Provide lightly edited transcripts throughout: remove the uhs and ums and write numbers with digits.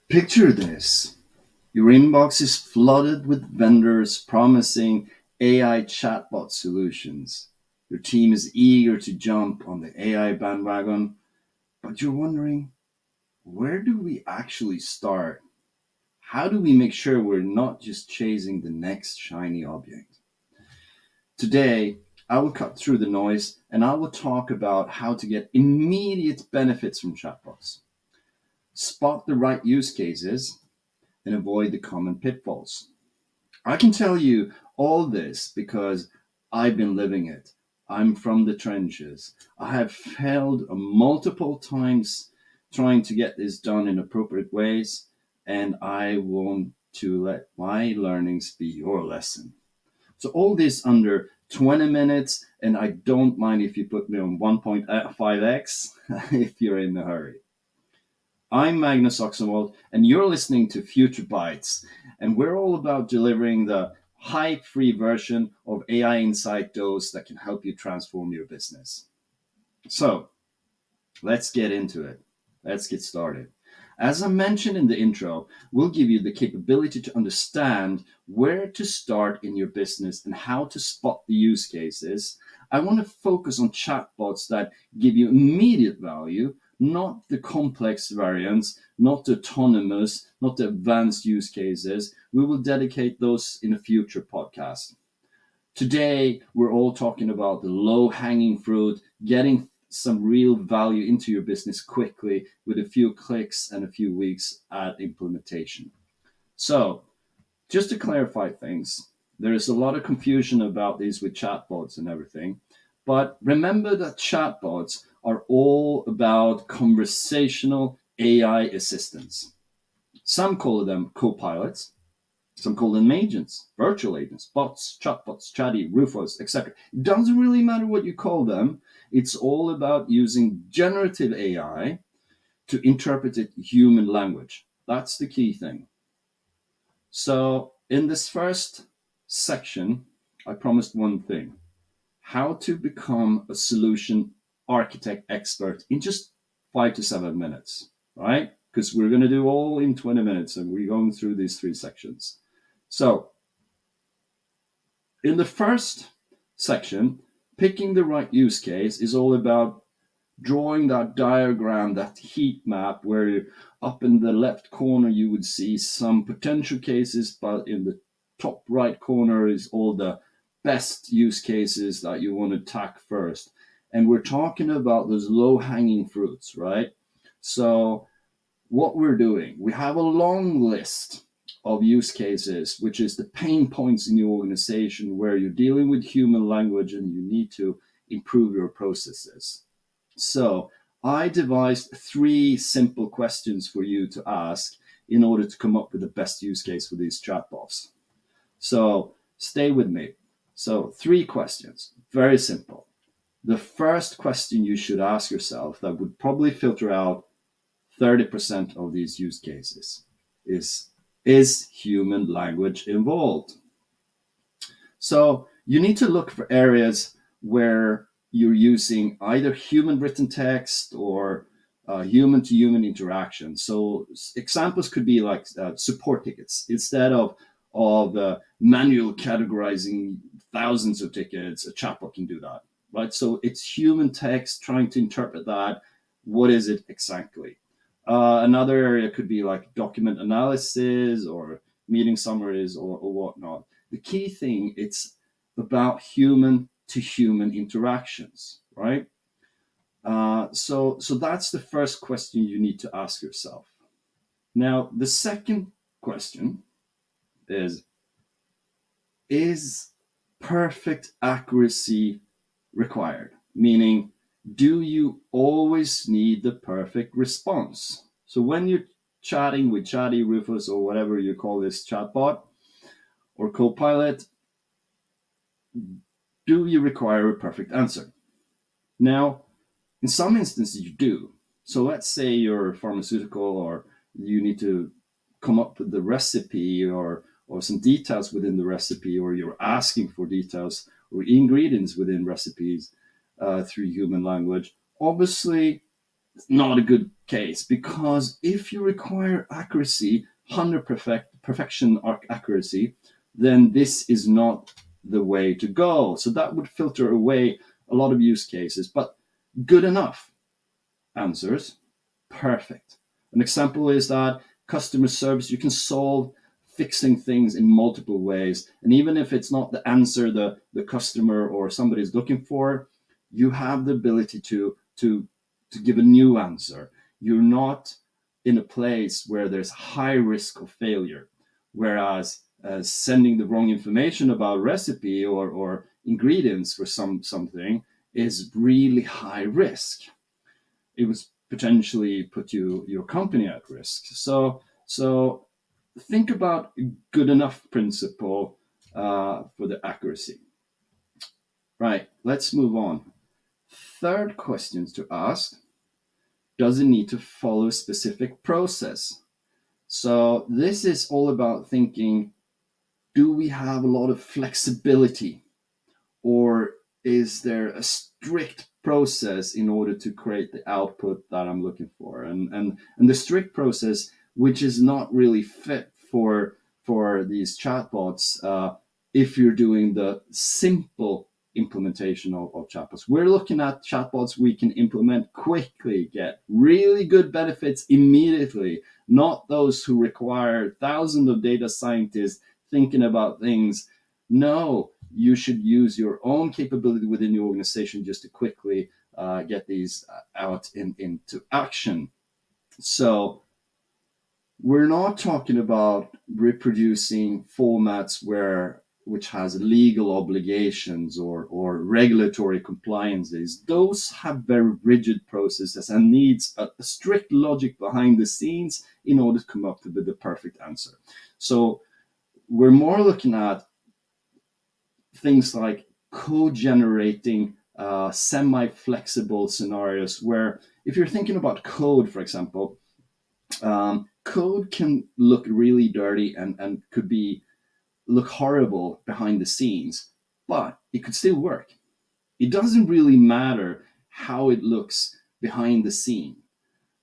Picture this. Your inbox is flooded with vendors promising AI chatbot solutions. Your team is eager to jump on the AI bandwagon, but you're wondering, where do we actually start? How do we make sure we're not just chasing the next shiny object? Today, I will cut through the noise and I will talk about how to get immediate benefits from chatbots, spot the right use cases, and avoid the common pitfalls. I can tell you all this because I've been living it. I'm from the trenches. I have failed multiple times trying to get this done in appropriate ways, and I want to let my learnings be your lesson. So, all this under 20 minutes, and I don't mind if you put me on 1.5x if you're in a hurry. I'm Magnus Oxenwald, and you're listening to Future Bytes, and we're all about delivering the hype-free version of AI Insight Dose that can help you transform your business. So, let's get into it. Let's get started. As I mentioned in the intro, we'll give you the capability to understand where to start in your business and how to spot the use cases. I want to focus on chatbots that give you immediate value, not the complex variants, not the autonomous, not the advanced use cases. We will dedicate those in a future podcast. Today, we're all talking about the low hanging fruit, getting some real value into your business quickly with a few clicks and a few weeks at implementation. So, just to clarify things, there is a lot of confusion about these with chatbots and everything. But remember that chatbots are all about conversational AI assistants. Some call them co-pilots, some call them agents, virtual agents, bots, chatbots, chatty, Rufus, etc. It doesn't really matter what you call them. It's all about using generative AI to interpret it human language. That's the key thing. So, in this first section, I promised one thing: how to become a solution architect expert in just 5 to 7 minutes, right? Because we're going to do all in 20 minutes and we're going through these three sections. So, in the first section, picking the right use case is all about drawing that diagram, that heat map, where up in the left corner you would see some potential cases, but in the top right corner is all the best use cases that you want to attack first. And we're talking about those low hanging fruits, right? So, what we're doing, we have a long list of use cases, which is the pain points in your organization where you're dealing with human language and you need to improve your processes. So I devised three simple questions for you to ask in order to come up with the best use case for these chatbots. So stay with me. So three questions, very simple. The first question you should ask yourself that would probably filter out 30% of these use cases is human language involved? So you need to look for areas where you're using either human written text or human to human interaction. So examples could be like support tickets. Instead of manual categorizing thousands of tickets, a chatbot can do that, right? So it's human text trying to interpret that. What is it exactly? Another area could be like document analysis or meeting summaries or whatnot. The key thing, it's about human to human interactions, right? So that's the first question you need to ask yourself. Now, the second question is perfect accuracy required? Meaning, do you always need the perfect response? So when you're chatting with Chatty, Rufus, or whatever you call this chatbot or Copilot, do you require a perfect answer? Now, in some instances, you do. So let's say you're pharmaceutical or you need to come up with the recipe or some details within the recipe, or you're asking for details or ingredients within recipes through human language. Obviously, not a good case, because if you require accuracy, 100 perfection accuracy, then this is not the way to go. So that would filter away a lot of use cases. But good enough answers, perfect. An example is that customer service, you can solve fixing things in multiple ways. And even if it's not the answer the customer or somebody is looking for, you have the ability to give a new answer. You're not in a place where there's high risk of failure. Whereas sending the wrong information about recipe or ingredients for something is really high risk. It would potentially put your company at risk. So think about good enough principle for the accuracy. Right, let's move on. Third questions to ask: does it need to follow a specific process? So this is all about thinking, do we have a lot of flexibility, or is there a strict process in order to create the output that I'm looking for? And the strict process, which is not really fit for these chatbots, if you're doing the simple implementation of chatbots. We're looking at chatbots we can implement quickly, get really good benefits immediately, not those who require thousands of data scientists thinking about things. No, you should use your own capability within your organization just to quickly get these out into action. So we're not talking about reproducing formats which has legal obligations or regulatory compliances. Those have very rigid processes and needs a strict logic behind the scenes in order to come up with the perfect answer. So we're more looking at things like code generating semi-flexible scenarios where, if you're thinking about code, for example, code can look really dirty and could be look horrible behind the scenes, but it could still work. It doesn't really matter how it looks behind the scene.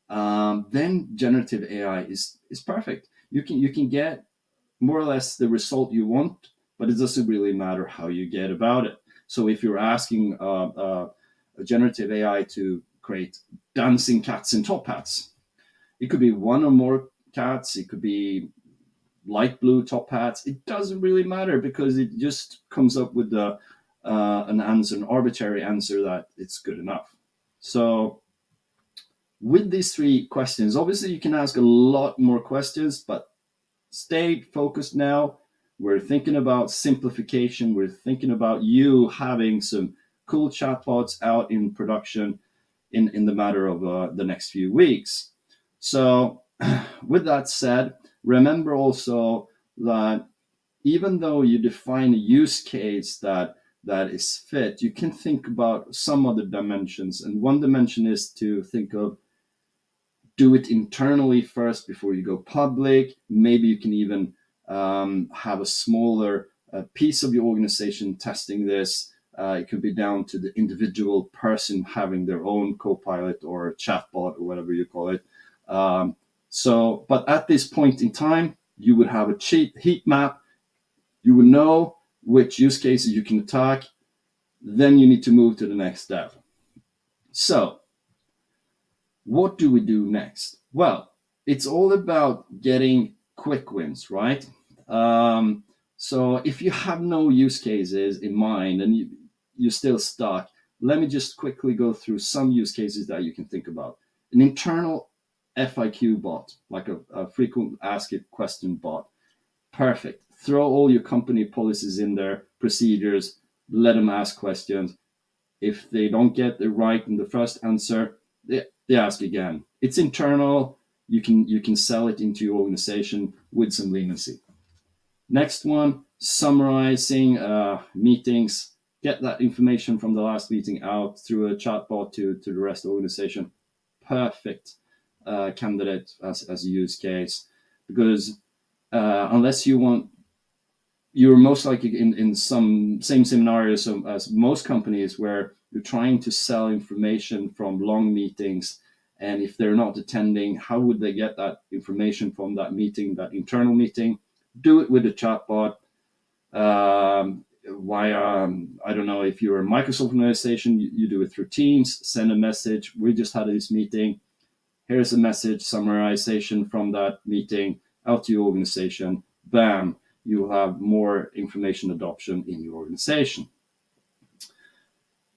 Then generative AI is perfect. You can get more or less the result you want, but it doesn't really matter how you get about it. So if you're asking a generative AI to create dancing cats in top hats, it could be one or more cats, it could be light blue top hats. It doesn't really matter because it just comes up with an answer, an arbitrary answer that it's good enough. So with these three questions, obviously you can ask a lot more questions, but stay focused now. We're thinking about simplification. We're thinking about you having some cool chatbots out in production in the matter of the next few weeks. So, with that said, remember also that even though you define a use case that is fit, you can think about some other dimensions. And one dimension is to think of do it internally first before you go public. Maybe you can even have a smaller piece of your organization testing this. It could be down to the individual person having their own co-pilot or chatbot or whatever you call it. But at this point in time, you would have a heat map. You would know which use cases you can attack. Then you need to move to the next step. So what do we do next? Well, it's all about getting quick wins, right? So if you have no use cases in mind and you're still stuck, let me just quickly go through some use cases that you can think about. An internal FIQ bot, like a frequent asked question bot. Perfect. Throw all your company policies in there, procedures, let them ask questions. If they don't get it right in the first answer, they ask again. It's internal. You can sell it into your organization with some leniency. Next one, summarizing meetings. Get that information from the last meeting out through a chatbot to the rest of the organization. Perfect candidate as a use case, because unless you want, you're most likely in some same scenarios as most companies where you're trying to sell information from long meetings And if they're not attending, how would they get that information from that meeting, that internal meeting? Do it with a chatbot. I don't know, if you're a Microsoft organization, you do it through Teams, send a message. We just had this meeting. Here's a message summarization from that meeting out to your organization. Bam, you have more information adoption in your organization.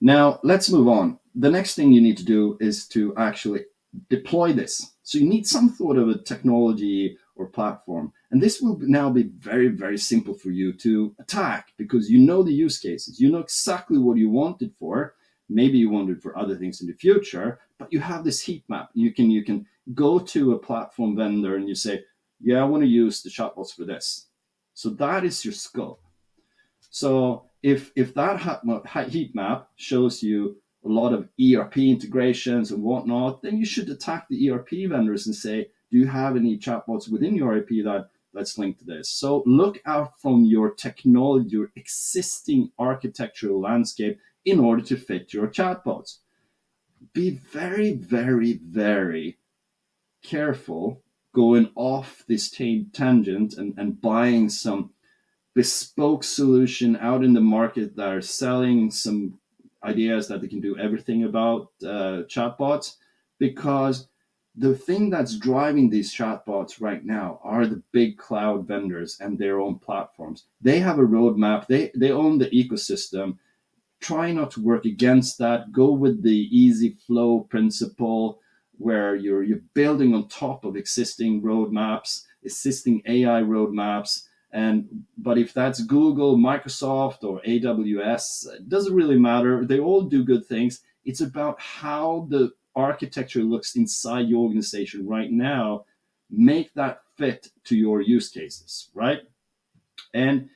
Now, let's move on. The next thing you need to do is to actually deploy this. So you need some sort of a technology or platform. And this will now be very, very simple for you to attack because you know the use cases. You know exactly what you want it for. Maybe you want it for other things in the future, but you have this heat map. You can go to a platform vendor and you say, yeah, I want to use the chatbots for this. So that is your scope. So if that heat map shows you a lot of ERP integrations and whatnot, then you should attack the ERP vendors and say, do you have any chatbots within your ERP that's linked to this? So look out from your technology, your existing architectural landscape in order to fit your chatbots. Be very, very, very careful going off this tangent and buying some bespoke solution out in the market that are selling some ideas that they can do everything about chatbots, because the thing that's driving these chatbots right now are the big cloud vendors and their own platforms. They have a roadmap. They own the ecosystem. Try not to work against that. Go with the easy flow principle where you're building on top of existing roadmaps, existing AI roadmaps. But if that's Google, Microsoft, or AWS, it doesn't really matter. They all do good things. It's about how the architecture looks inside your organization right now. Make that fit to your use cases, right? And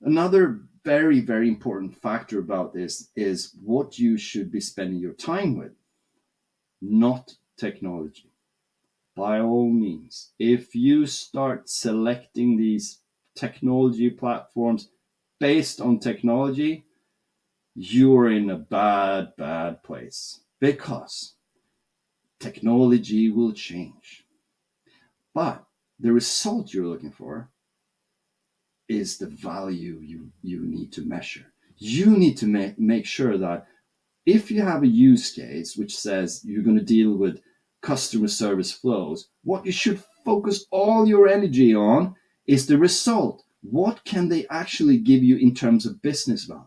another very, very important factor about this is what you should be spending your time with, not technology. By all means, if you start selecting these technology platforms based on technology, you're in a bad, bad place because technology will change. But the result you're looking for is the value you need to measure. You need to make sure that if you have a use case which says you're going to deal with customer service flows, what you should focus all your energy on is the result. What can they actually give you in terms of business value?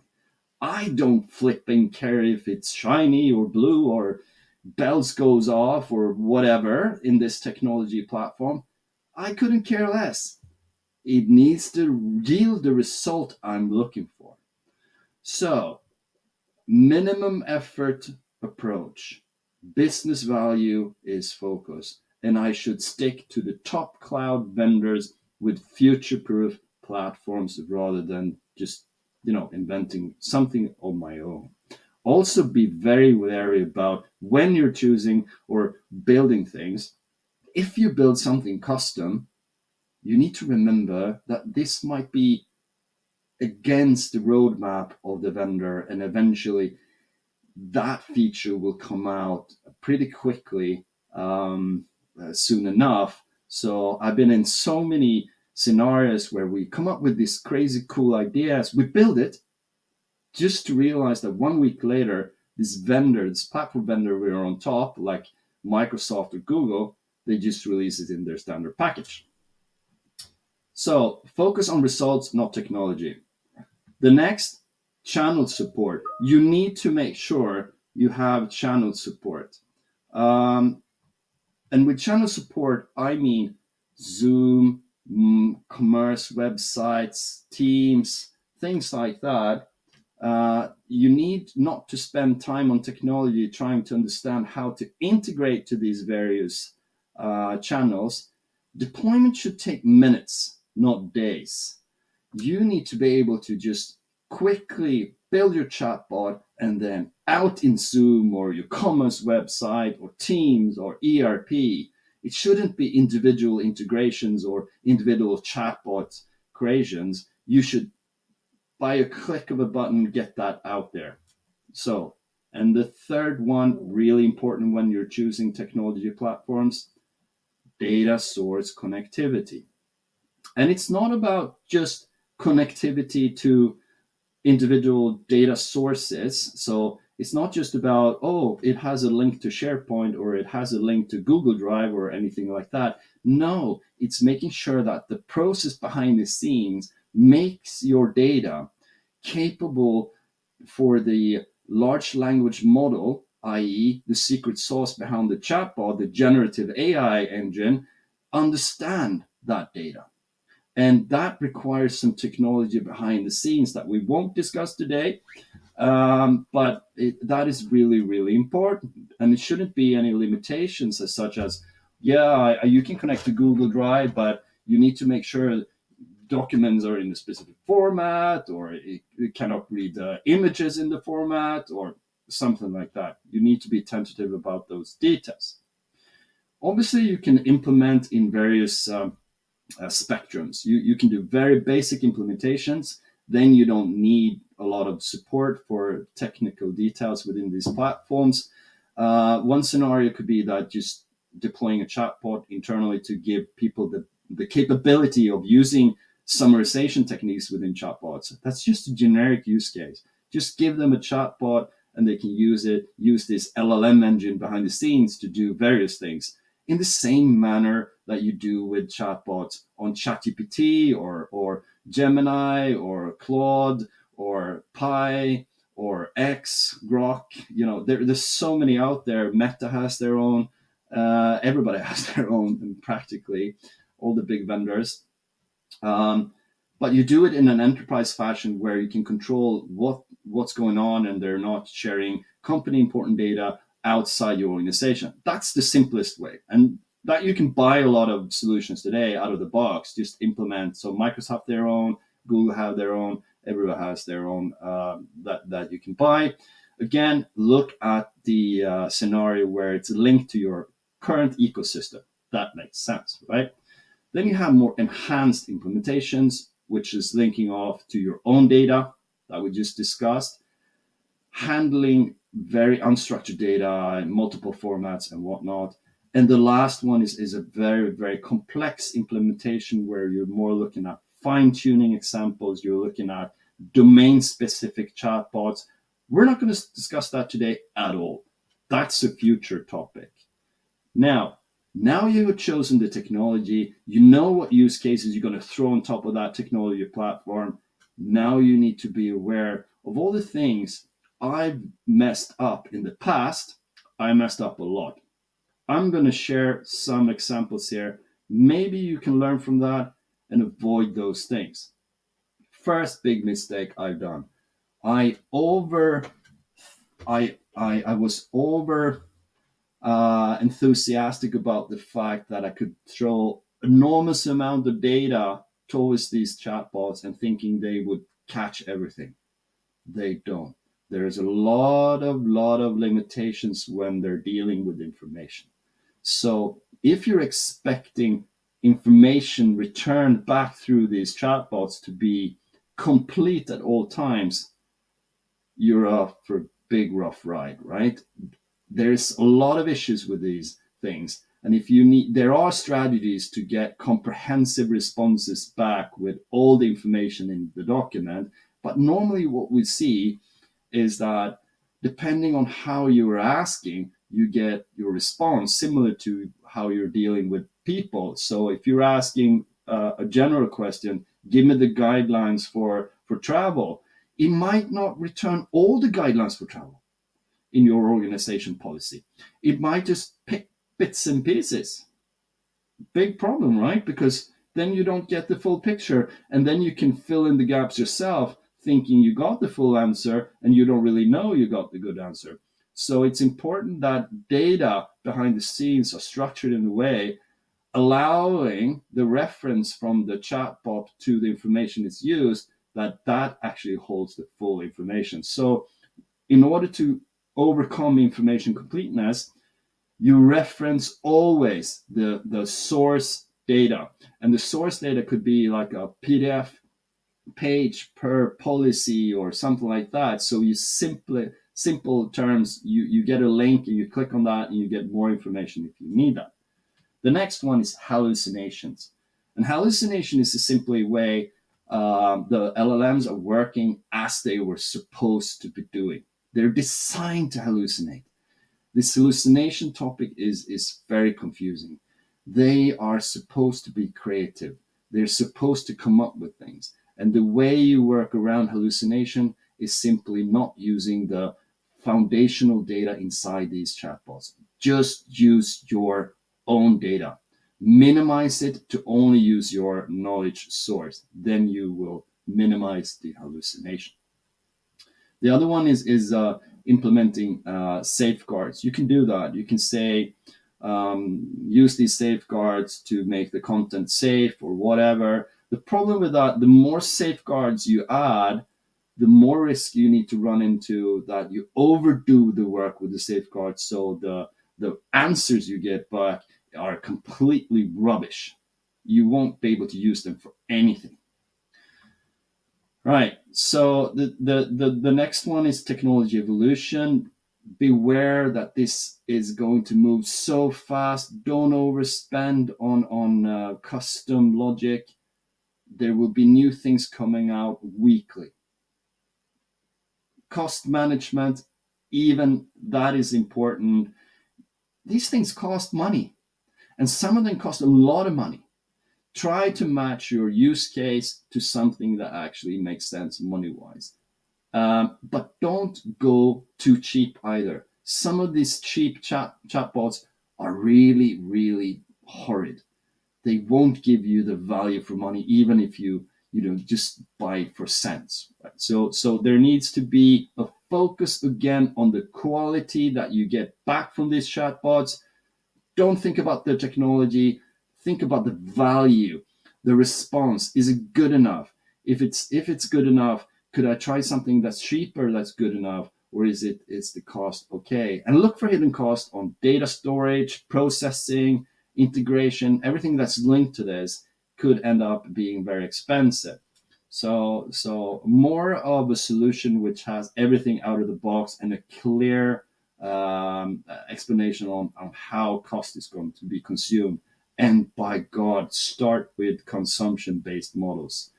I don't flipping care if it's shiny or blue or bells goes off or whatever in this technology platform. I couldn't care less. It needs to yield the result I'm looking for. So, minimum effort approach. Business value is focus. And I should stick to the top cloud vendors with future proof platforms rather than just, inventing something on my own. Also, be very wary about when you're choosing or building things. If you build something custom, you need to remember that this might be against the roadmap of the vendor, and eventually that feature will come out pretty quickly, soon enough. So I've been in so many scenarios where we come up with these crazy cool ideas, we build it just to realize that 1 week later, this platform vendor we're on top, like Microsoft or Google, they just release it in their standard package. So focus on results, not technology. The next, channel support. You need to make sure you have channel support. And with channel support, I mean Zoom, commerce websites, Teams, things like that. You need not to spend time on technology trying to understand how to integrate to these various channels. Deployment should take minutes, not days. You need to be able to just quickly build your chatbot and then out in Zoom or your commerce website or Teams or ERP. It shouldn't be individual integrations or individual chatbot creations. You should, by a click of a button, get that out there. So, And the third one, really important when you're choosing technology platforms, data source connectivity. And it's not about just connectivity to individual data sources. So it's not just about, oh, it has a link to SharePoint or it has a link to Google Drive or anything like that. No, it's making sure that the process behind the scenes makes your data capable for the large language model, i.e., the secret sauce behind the chatbot, the generative AI engine, understand that data. And that requires some technology behind the scenes that we won't discuss today. That is really, really important. And it shouldn't be any limitations as such as, yeah, you can connect to Google Drive, but you need to make sure documents are in a specific format, or it cannot read images in the format, or something like that. You need to be tentative about those details. Obviously, you can implement in various spectrums. You can do very basic implementations. Then you don't need a lot of support for technical details within these platforms. One scenario could be that just deploying a chatbot internally to give people the capability of using summarization techniques within chatbots. That's just a generic use case. Just give them a chatbot and they can use this LLM engine behind the scenes to do various things in the same manner that you do with chatbots on ChatGPT or Gemini or Claude or Pi or X, Grok. There's so many out there. Meta has their own. Everybody has their own, practically all the big vendors. But you do it in an enterprise fashion where you can control what's going on, and they're not sharing company important data outside your organization. That's the simplest way. And that you can buy a lot of solutions today out of the box, just implement. So Microsoft their own, Google have their own, everyone has their own that you can buy. Again, look at the scenario where it's linked to your current ecosystem. That makes sense, right? Then you have more enhanced implementations, which is linking off to your own data that we just discussed, handling very unstructured data in multiple formats and whatnot. And the last one is a very, very complex implementation where you're more looking at fine-tuning examples, you're looking at domain-specific chatbots. We're not going to discuss that today at all. That's a future topic. Now you have chosen the technology, you know what use cases you're going to throw on top of that technology platform. Now you need to be aware of all the things I've messed up in the past. I messed up a lot. I'm going to share some examples here. Maybe you can learn from that and avoid those things. First big mistake I've done. I was over enthusiastic about the fact that I could throw enormous amount of data towards these chatbots and thinking they would catch everything. They don't. There's a lot of limitations when they're dealing with information. So if you're expecting information returned back through these chatbots to be complete at all times, you're off for a big rough ride, right? There's a lot of issues with these things. And there are strategies to get comprehensive responses back with all the information in the document. But normally what we see is that depending on how you're asking, you get your response similar to how you're dealing with people. So if you're asking a general question, give me the guidelines for travel, it might not return all the guidelines for travel in your organization policy. It might just pick bits and pieces. Big problem, right? Because then you don't get the full picture, and then you can fill in the gaps yourself thinking you got the full answer and you don't really know you got the good answer. So it's important that data behind the scenes are structured in a way allowing the reference from the chatbot to the information it's used, that actually holds the full information. So in order to overcome information completeness, you reference always the source data. And the source data could be like a PDF page per policy or something like that. So you simple terms, you get a link and you click on that and you get more information if you need that. The next one is hallucinations. And hallucination is a simply way the LLMs are working as they were supposed to be doing. They're designed to hallucinate. This hallucination topic is very confusing. They are supposed to be creative. They're supposed to come up with things. And the way you work around hallucination is simply not using the foundational data inside these chatbots. Just use your own data. Minimize it to only use your knowledge source. Then you will minimize the hallucination. The other one is implementing safeguards. You can do that. You can say use these safeguards to make the content safe or whatever. The problem with that, the more safeguards you add, the more risk you need to run into that you overdo the work with the safeguards, so the answers you get back are completely rubbish. You won't be able to use them for anything. Right. So the next one is technology evolution. Beware that this is going to move so fast. Don't overspend on custom logic. There will be new things coming out weekly. Cost management, even that is important. These things cost money, and some of them cost a lot of money. Try to match your use case to something that actually makes sense money wise. But don't go too cheap either. Some of these cheap chatbots are really, really horrid. They won't give you the value for money, even if you just buy it for cents. Right? So there needs to be a focus again on the quality that you get back from these chatbots. Don't think about the technology. Think about the value. The response, is it good enough? If it's good enough, could I try something that's cheaper that's good enough, or is the cost okay? And look for hidden cost on data storage, processing, integration. Everything that's linked to this could end up being very expensive. So more of a solution which has everything out of the box and a clear explanation on how cost is going to be consumed. And by God, start with consumption-based models.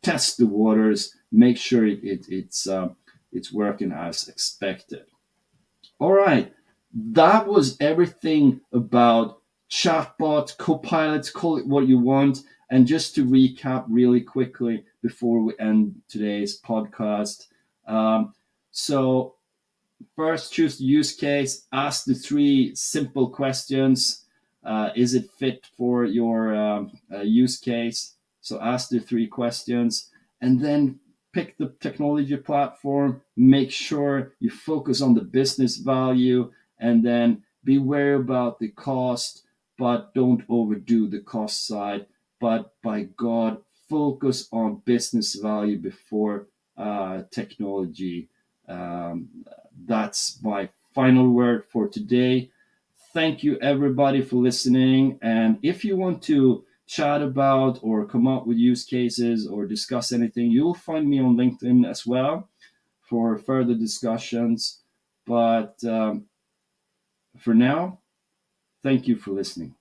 Test the waters. Make sure it's working as expected. All right, that was everything about chatbot, copilots, call it what you want. And just to recap really quickly before we end today's podcast. So first, choose the use case. Ask the three simple questions. Is it fit for your use case? So ask the three questions, and then pick the technology platform. Make sure you focus on the business value, and then beware about the cost, but don't overdo the cost side. But by God, focus on business value before technology. That's my final word for today. Thank you, everybody, for listening. And if you want to chat about or come up with use cases or discuss anything, you'll find me on LinkedIn as well for further discussions. But for now, thank you for listening.